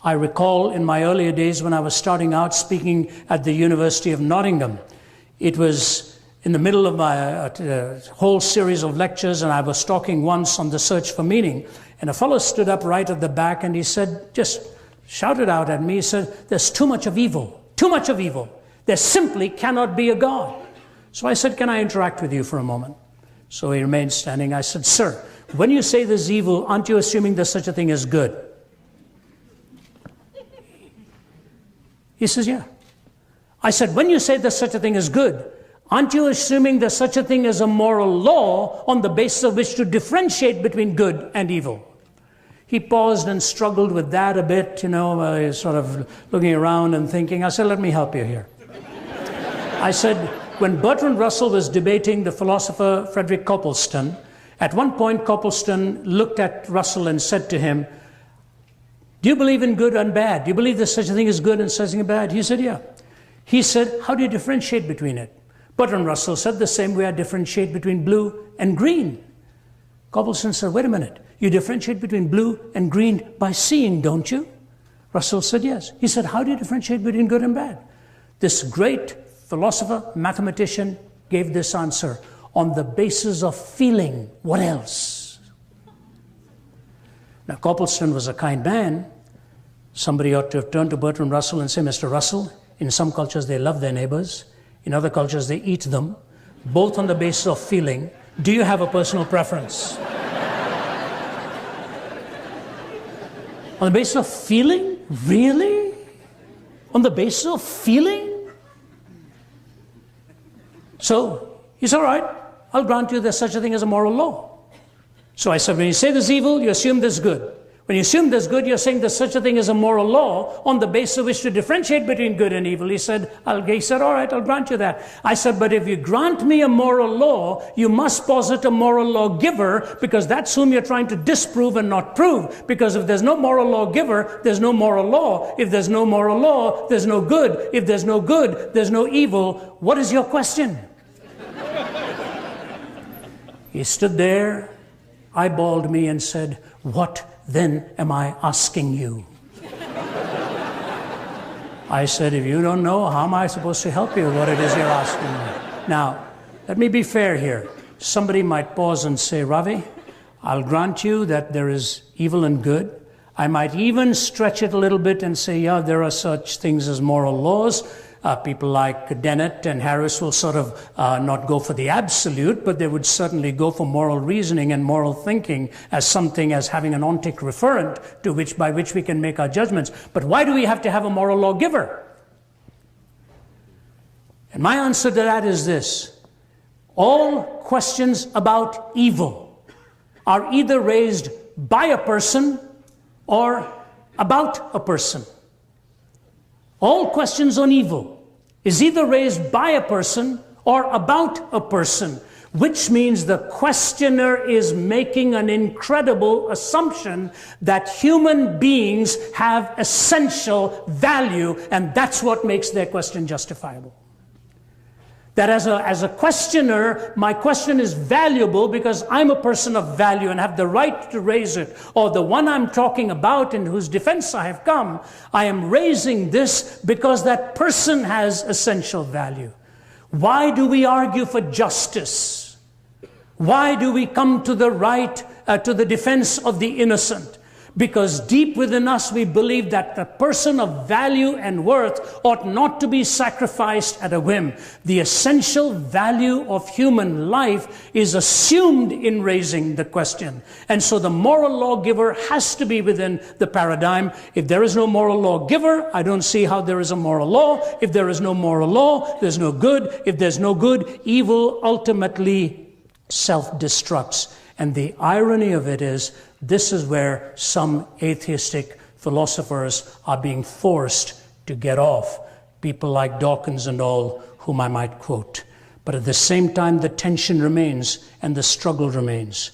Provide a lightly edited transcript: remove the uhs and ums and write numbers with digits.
I recall in my earlier days when I was starting out speaking at the University of Nottingham. It was in the middle of my whole series of lectures, and I was talking once on the search for meaning. And a fellow stood up right at the back and he said, just shouted out at me, he said, there's too much of evil, too much of evil. There simply cannot be a God. So I said, can I interact with you for a moment? So he remained standing. I said, sir, when you say there's evil, aren't you assuming there's such a thing as good? He says, yeah. I said, when you say there's such a thing as good, aren't you assuming there's such a thing as a moral law on the basis of which to differentiate between good and evil? He paused and struggled with that a bit, sort of looking around and thinking. I said, let me help you here. I said, when Bertrand Russell was debating the philosopher Frederick Copleston, at one point Copleston looked at Russell and said to him, do you believe in good and bad? Do you believe there's such a thing as good and such a thing as bad? He said, yeah. He said, how do you differentiate between it? Bertrand Russell said, the same way I differentiate between blue and green. Copleston said, wait a minute. You differentiate between blue and green by seeing, don't you? Russell said, yes. He said, how do you differentiate between good and bad? This great philosopher, mathematician, gave this answer. On the basis of feeling. What else? Now, Copleston was a kind man. Somebody ought to have turned to Bertrand Russell and say, Mr. Russell, in some cultures they love their neighbors. In other cultures they eat them. Both on the basis of feeling. Do you have a personal preference? On the basis of feeling? Really? On the basis of feeling? So, he's all right. I'll grant you there's such a thing as a moral law. So I said, when you say there's evil, you assume there's good. When you assume there's good, you're saying there's such a thing as a moral law on the basis of which to differentiate between good and evil. He said, all right, I'll grant you that. I said, but if you grant me a moral law, you must posit a moral lawgiver, because that's whom you're trying to disprove and not prove. Because if there's no moral lawgiver, there's no moral law. If there's no moral law, there's no good. If there's no good, there's no evil. What is your question? He stood there, eyeballed me and said, what then am I asking you? I said, if you don't know, how am I supposed to help you what it is you're asking me? Now, let me be fair here. Somebody might pause and say, Ravi, I'll grant you that there is evil and good. I might even stretch it a little bit and say, yeah, there are such things as moral laws. People like Dennett and Harris will sort of not go for the absolute, but they would certainly go for moral reasoning and moral thinking as something as having an ontic referent to by which we can make our judgments. But why do we have to have a moral lawgiver? And my answer to that is this. All questions about evil are either raised by a person or about a person. All questions on evil is either raised by a person or about a person, which means the questioner is making an incredible assumption that human beings have essential value, and that's what makes their question justifiable. That as a questioner, my question is valuable because I'm a person of value and have the right to raise it. Or the one I'm talking about in whose defense I have come, I am raising this because that person has essential value. Why do we argue for justice? Why do we come to the right, to the defense of the innocent? Because deep within us we believe that the person of value and worth ought not to be sacrificed at a whim. The essential value of human life is assumed in raising the question. And so the moral lawgiver has to be within the paradigm. If there is no moral lawgiver, I don't see how there is a moral law. If there is no moral law, there's no good. If there's no good, evil ultimately self-destructs. And the irony of it is, this is where some atheistic philosophers are being forced to get off. People like Dawkins and all, whom I might quote. But at the same time, the tension remains and the struggle remains.